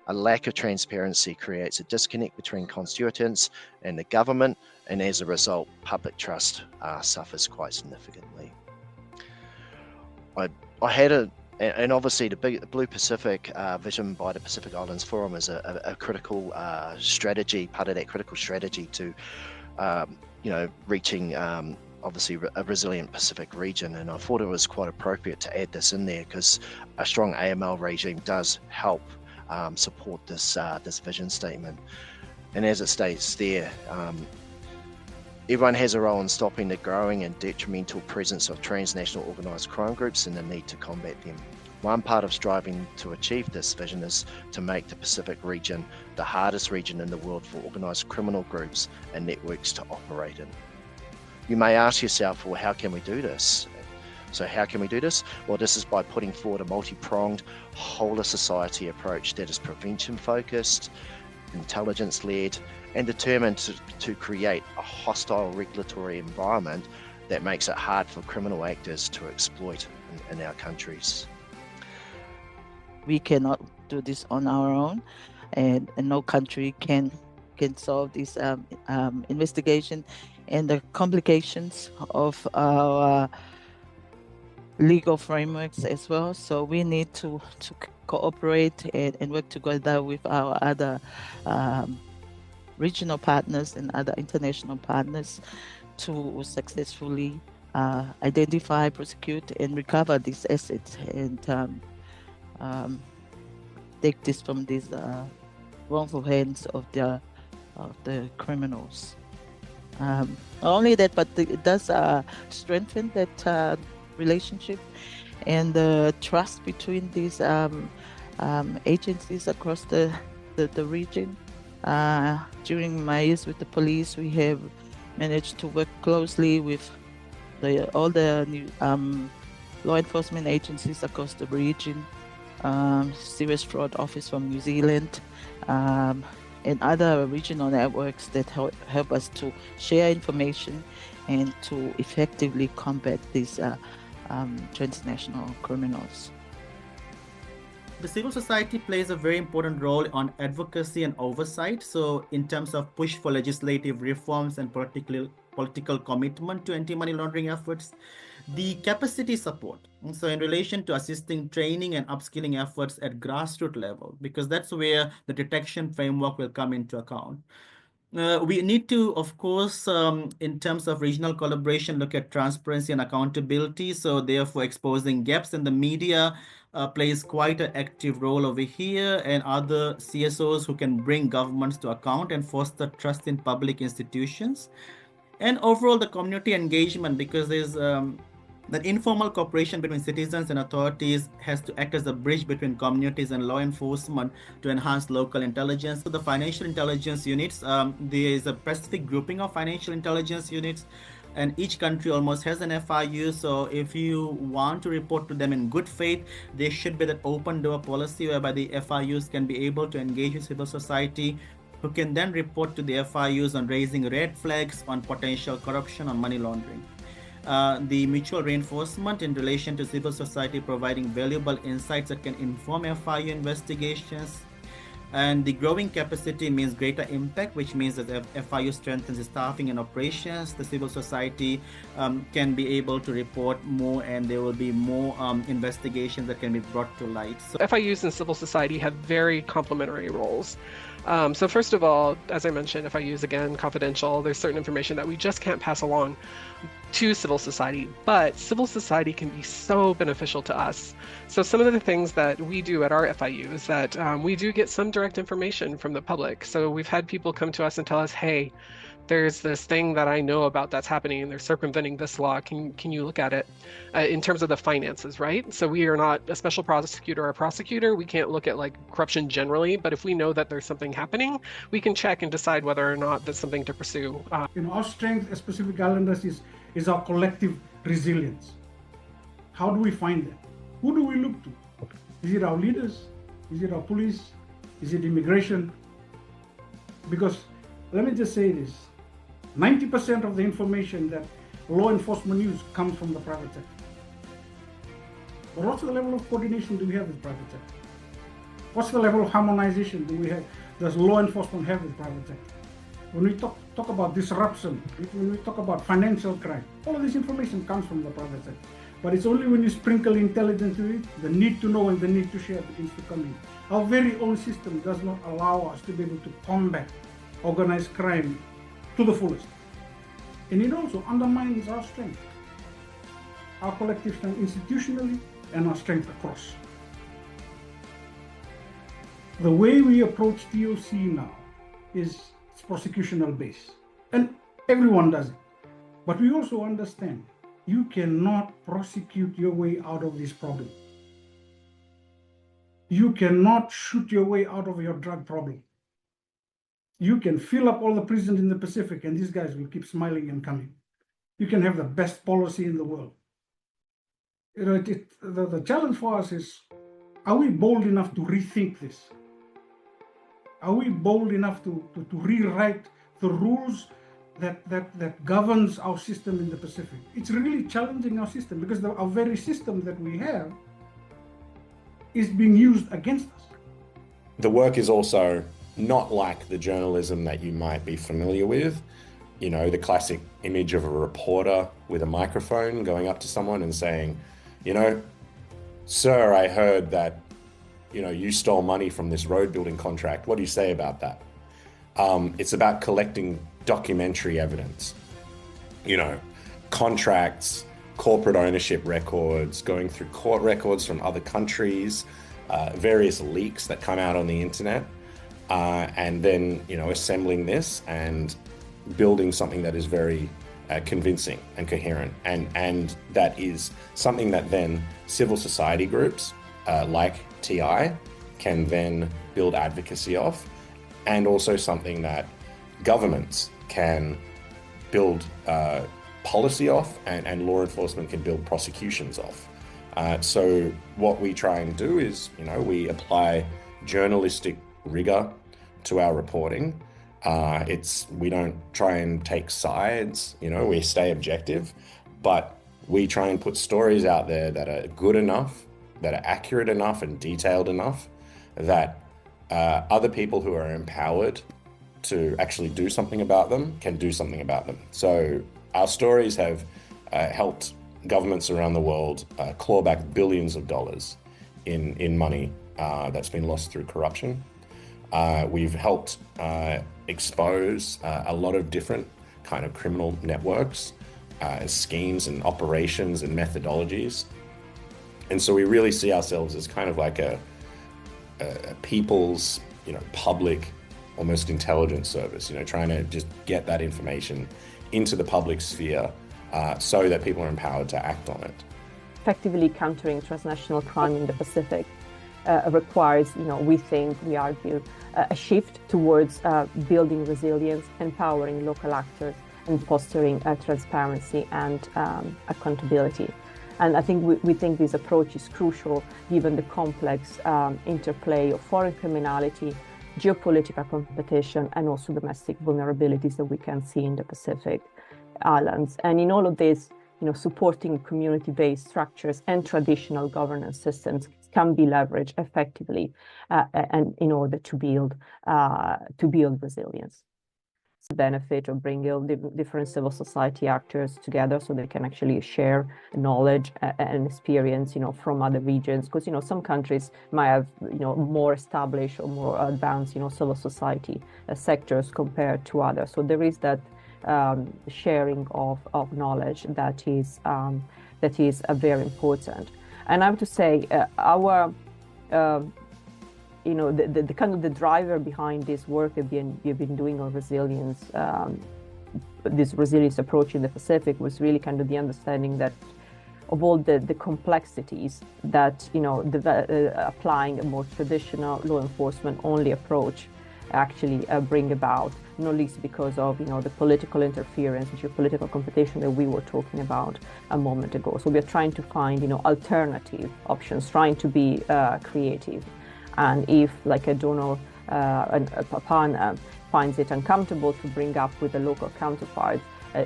A lack of transparency creates a disconnect between constituents and the government, and as a result, public trust suffers quite significantly. I had and obviously the Blue Pacific vision by the Pacific Islands Forum is a critical strategy, part of that critical strategy to, reaching obviously a resilient Pacific region. And I thought it was quite appropriate to add this in there because a strong AML regime does help support this vision statement. And as it states there, everyone has a role in stopping the growing and detrimental presence of transnational organised crime groups and the need to combat them. One part of striving to achieve this vision is to make the Pacific region the hardest region in the world for organised criminal groups and networks to operate in. You may ask yourself, well, how can we do this? So how can we do this? Well, this is by putting forward a multi-pronged, whole of society approach that is prevention-focused, intelligence-led, and determined to create a hostile regulatory environment that makes it hard for criminal actors to exploit in our countries. We cannot do this on our own, and no country can solve this investigation and the complications of our legal frameworks as well. So we need to cooperate and work together with our other regional partners and other international partners to successfully identify, prosecute, and recover these assets and take this from these wrongful hands of the criminals. Not only that, but it does strengthen that relationship and the trust between these agencies across the region. During my years with the police, we have managed to work closely with all the law enforcement agencies across the region, Serious Fraud Office from New Zealand, and other regional networks that help us to share information and to effectively combat these transnational criminals. The civil society plays a very important role on advocacy and oversight. So in terms of push for legislative reforms and political commitment to anti-money laundering efforts, the capacity support. And so in relation to assisting training and upskilling efforts at grassroots level, because that's where the detection framework will come into account. We need to, of course, in terms of regional collaboration, look at transparency and accountability. So therefore, exposing gaps in the media plays quite an active role over here, and other CSOs who can bring governments to account and foster trust in public institutions. And overall, the community engagement, because there's that informal cooperation between citizens and authorities has to act as a bridge between communities and law enforcement to enhance local intelligence. So the financial intelligence units, there is a specific grouping of financial intelligence units, and each country almost has an FIU. So if you want to report to them in good faith, there should be that open door policy whereby the FIUs can be able to engage with civil society, who can then report to the FIUs on raising red flags on potential corruption or money laundering. The mutual reinforcement in relation to civil society providing valuable insights that can inform FIU investigations. And the growing capacity means greater impact, which means that if FIU strengthens the staffing and operations, the civil society can be able to report more, and there will be more investigations that can be brought to light. So FIUs and civil society have very complementary roles. So first of all, as I mentioned, FIUs, again, confidential. There's certain information that we just can't pass along to civil society, but civil society can be so beneficial to us. So some of the things that we do at our FIU is that we do get some direct information from the public. So we've had people come to us and tell us, hey, there's this thing that I know about that's happening and they're circumventing this law. Can you look at it? In terms of the finances, right? So we are not a special prosecutor or a prosecutor. We can't look at like corruption generally, but if we know that there's something happening, we can check and decide whether or not that's something to pursue. Our strength as Pacific Islanders is our collective resilience. How do we find that? Who do we look to? Is it our leaders? Is it our police? Is it immigration? Because let me just say this, 90% of the information that law enforcement use comes from the private sector. But what's the level of coordination do we have with private sector? What's the level of harmonization do we have? Does law enforcement have with private sector? When we talk about disruption, when we talk about financial crime, all of this information comes from the private sector. But it's only when you sprinkle intelligence to it, the need to know and the need to share begins to come in. Our very own system does not allow us to be able to combat organized crime to the fullest. And it also undermines our strength, our collective strength institutionally and our strength across. The way we approach TOC now is prosecutional based, and everyone does it. But we also understand you cannot prosecute your way out of this problem. You cannot shoot your way out of your drug problem. You can fill up all the prisons in the Pacific and these guys will keep smiling and coming. You can have the best policy in the world. You know, the challenge for us is, are we bold enough to rethink this? Are we bold enough to rewrite the rules that governs our system in the Pacific? It's really challenging our system because our very system that we have is being used against us. The work is also not like the journalism that you might be familiar with. You know, the classic image of a reporter with a microphone going up to someone and saying, you know, sir, I heard that, you know, you stole money from this road building contract. What do you say about that? It's about collecting documentary evidence, you know, contracts, corporate ownership records, going through court records from other countries, various leaks that come out on the internet, and then, you know, assembling this and building something that is very convincing and coherent. And that is something that then civil society groups like TI can then build advocacy of, and also something that governments can build policy off, and law enforcement can build prosecutions off. So what we try and do is, you know, we apply journalistic rigor to our reporting. We don't try and take sides, you know, we stay objective, but we try and put stories out there that are good enough, that are accurate enough and detailed enough that other people who are empowered to actually do something about them can do something about them. So our stories have helped governments around the world claw back billions of dollars in money that's been lost through corruption. We've helped expose a lot of different kind of criminal networks, schemes and operations and methodologies. And so we really see ourselves as kind of like a people's, you know, public, almost intelligence service, you know, trying to just get that information into the public sphere so that people are empowered to act on it. Effectively countering transnational crime in the Pacific requires, you know, we argue, a shift towards building resilience, empowering local actors, and fostering transparency and accountability. And I think we think this approach is crucial given the complex interplay of foreign criminality, geopolitical competition, and also domestic vulnerabilities that we can see in the Pacific Islands. And in all of this, you know, supporting community-based structures and traditional governance systems can be leveraged effectively and in order to build resilience. The benefit of bringing different civil society actors together so they can actually share knowledge and experience, you know, from other regions, because, you know, some countries might have, you know, more established or more advanced, you know, civil society sectors compared to others. So there is that sharing of knowledge that is very important. And I have to say, our you know, the kind of the driver behind this work you've been doing on resilience, this resilience approach in the Pacific, was really kind of the understanding that of all the complexities that, you know, applying a more traditional law enforcement only approach actually bring about, not least because of, you know, the political interference, geopolitical competition that we were talking about a moment ago. So we are trying to find, you know, alternative options, trying to be creative. And if, like a donor, a partner finds it uncomfortable to bring up with the local counterparts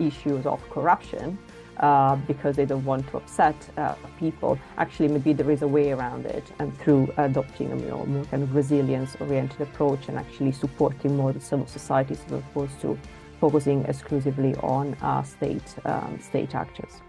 issues of corruption, because they don't want to upset people. Actually, maybe there is a way around it, and through adopting a more kind of resilience-oriented approach and actually supporting more the civil societies as opposed to focusing exclusively on state actors.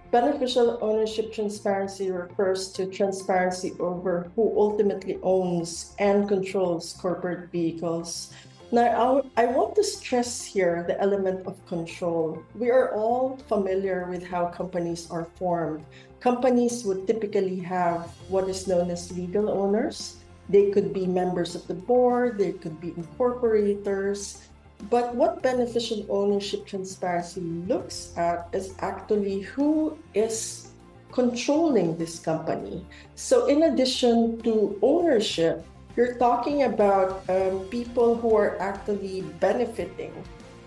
Beneficial ownership transparency refers to transparency over who ultimately owns and controls corporate vehicles. Now, I want to stress here the element of control. We are all familiar with how companies are formed. Companies would typically have what is known as legal owners. They could be members of the board, they could be incorporators. But what beneficial ownership transparency looks at is actually who is controlling this company. So in addition to ownership, you're talking about people who are actually benefiting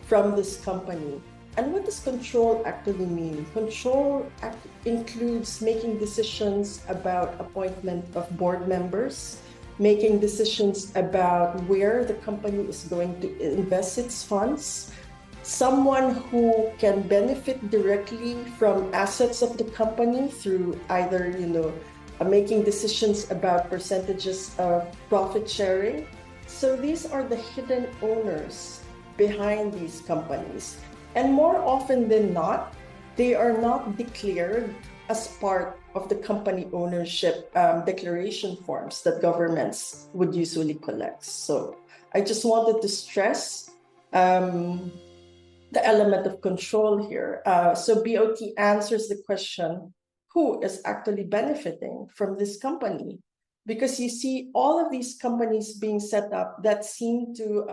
from this company. And what does control actually mean? Control includes making decisions about appointment of board members, making decisions about where the company is going to invest its funds, someone who can benefit directly from assets of the company through either, making decisions about percentages of profit sharing. So these are the hidden owners behind these companies. And more often than not, they are not declared as part of the company ownership declaration forms that governments would usually collect. So I just wanted to stress the element of control here. So BOT answers the question, who is actually benefiting from this company? Because you see all of these companies being set up that seem to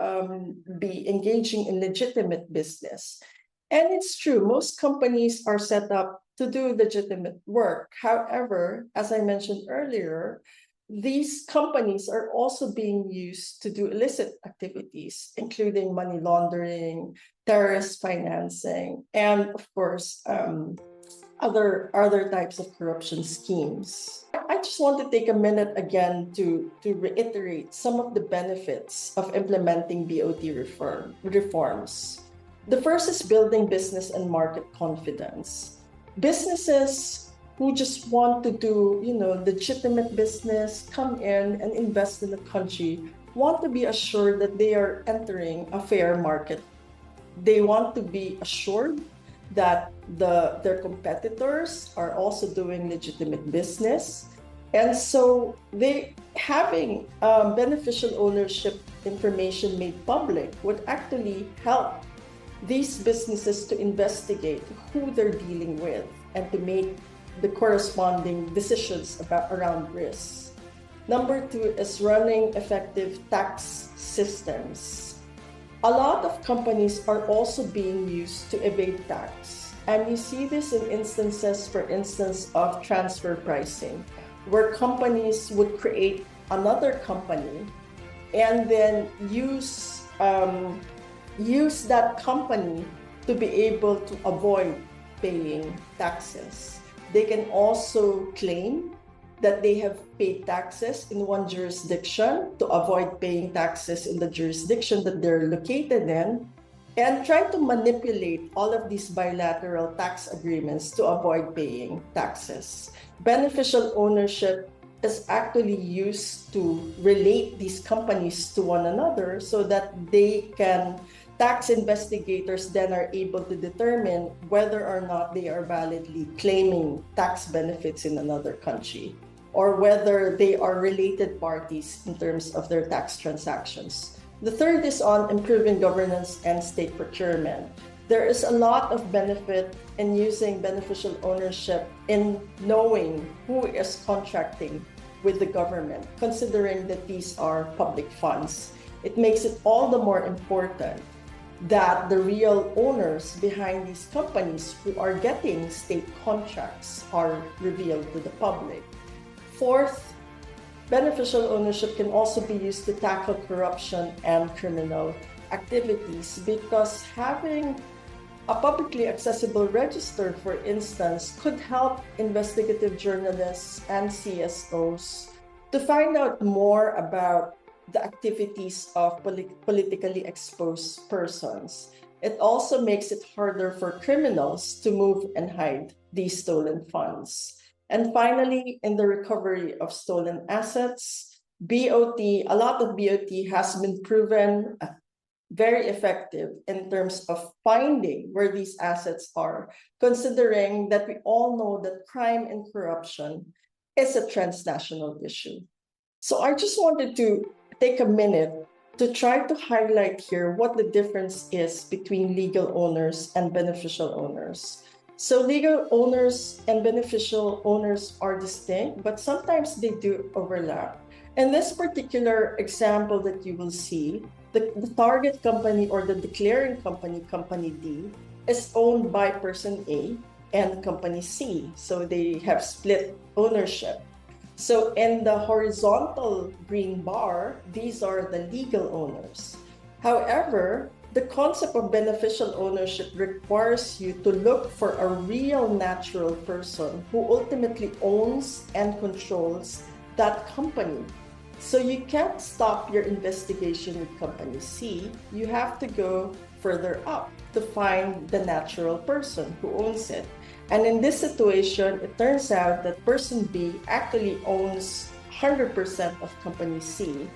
be engaging in legitimate business. And it's true, most companies are set up to do legitimate work. However, as I mentioned earlier, these companies are also being used to do illicit activities, including money laundering, terrorist financing, and of course, other types of corruption schemes. I just want to take a minute again to reiterate some of the benefits of implementing BOT reforms. The first is building business and market confidence. Businesses who just want to do, legitimate business, come in and invest in the country, want to be assured that they are entering a fair market. They want to be assured that their competitors are also doing legitimate business. And so having beneficial ownership information made public would actually help these businesses to investigate who they're dealing with and to make the corresponding decisions around risks. Number two is running effective tax systems. A lot of companies are also being used to evade tax. And you see this in instances, for instance, of transfer pricing, where companies would create another company and then use that company to be able to avoid paying taxes. They can also claim that they have paid taxes in one jurisdiction to avoid paying taxes in the jurisdiction that they're located in, and try to manipulate all of these bilateral tax agreements to avoid paying taxes. Beneficial ownership is actually used to relate these companies to one another so that tax investigators then are able to determine whether or not they are validly claiming tax benefits in another country, or whether they are related parties in terms of their tax transactions. The third is on improving governance and state procurement. There is a lot of benefit in using beneficial ownership in knowing who is contracting with the government, considering that these are public funds. It makes it all the more important that the real owners behind these companies who are getting state contracts are revealed to the public. Fourth, beneficial ownership can also be used to tackle corruption and criminal activities, because having a publicly accessible register, for instance, could help investigative journalists and CSOs to find out more about the activities of politically exposed persons. It also makes it harder for criminals to move and hide these stolen funds. And finally, in the recovery of stolen assets, a lot of BOT has been proven very effective in terms of finding where these assets are, considering that we all know that crime and corruption is a transnational issue. So I just wanted to take a minute to try to highlight here what the difference is between legal owners and beneficial owners. So legal owners and beneficial owners are distinct, but sometimes they do overlap. In this particular example that you will see, the target company or the declaring company, Company D, is owned by person A and Company C. So they have split ownership. So in the horizontal green bar, these are the legal owners. However, the concept of beneficial ownership requires you to look for a real natural person who ultimately owns and controls that company. So you can't stop your investigation with Company C. You have to go further up to find the natural person who owns it. And in this situation, it turns out that person B actually owns 100% of Company C.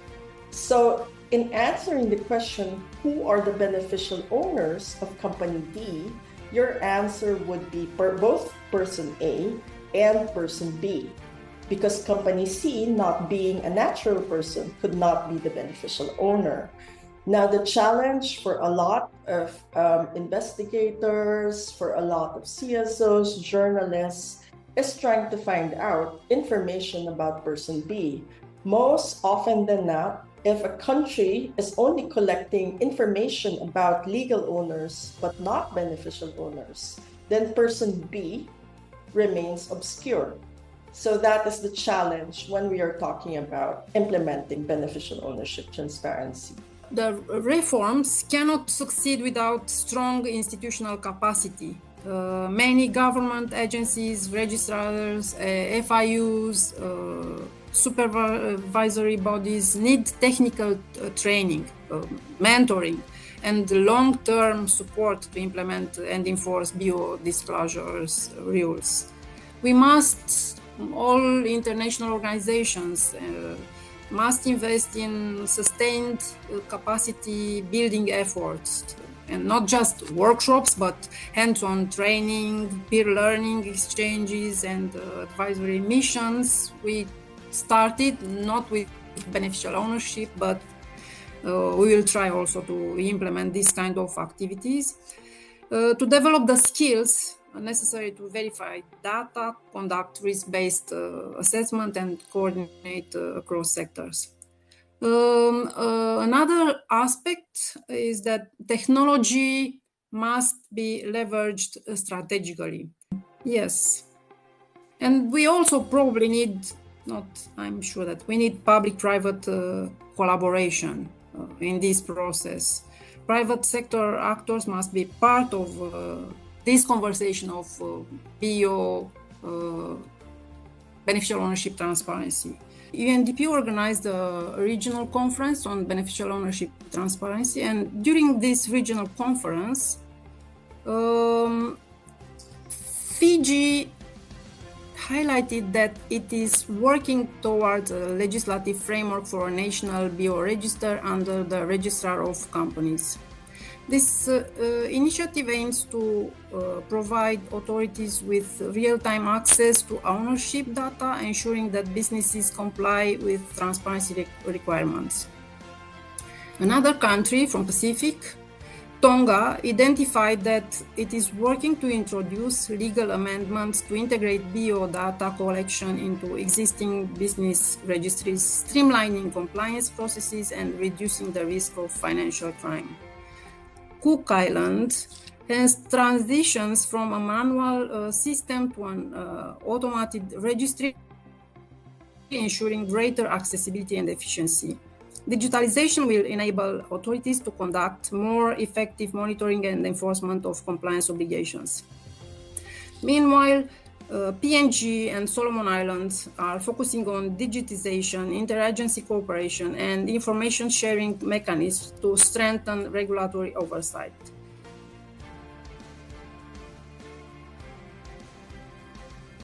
So in answering the question, who are the beneficial owners of Company D, your answer would be both person A and person B, because Company C, not being a natural person, could not be the beneficial owner. Now, the challenge for a lot of investigators, for a lot of CSOs, journalists, is trying to find out information about person B. Most often than not, if a country is only collecting information about legal owners but not beneficial owners, then person B remains obscure. So that is the challenge when we are talking about implementing beneficial ownership transparency. The reforms cannot succeed without strong institutional capacity. Many government agencies, registrars, FIUs, supervisory bodies need technical training, mentoring, and long-term support to implement and enforce bio-disclosures rules. We must, all international organizations, must invest in sustained capacity building efforts, and not just workshops, but hands-on training, peer learning exchanges, and advisory missions. We started not with beneficial ownership, but we will try also to implement this kind of activities to develop the skills necessary to verify data, conduct risk-based assessment, and coordinate across sectors. Another aspect is that technology must be leveraged strategically. Yes. And we also probably need, I'm sure that we need public-private collaboration in this process. Private sector actors must be part of this conversation of beneficial ownership transparency. UNDP organized a regional conference on beneficial ownership transparency, and during this regional conference, Fiji highlighted that it is working towards a legislative framework for a national bioregister under the Registrar of Companies. This initiative aims to provide authorities with real-time access to ownership data, ensuring that businesses comply with transparency requirements. Another country from Pacific, Tonga, identified that it is working to introduce legal amendments to integrate bio-data collection into existing business registries, streamlining compliance processes and reducing the risk of financial crime. Cook Island has transitions from a manual system to an automated registry, ensuring greater accessibility and efficiency. Digitalization will enable authorities to conduct more effective monitoring and enforcement of compliance obligations. Meanwhile, PNG and Solomon Islands are focusing on digitization, interagency cooperation, and information sharing mechanisms to strengthen regulatory oversight.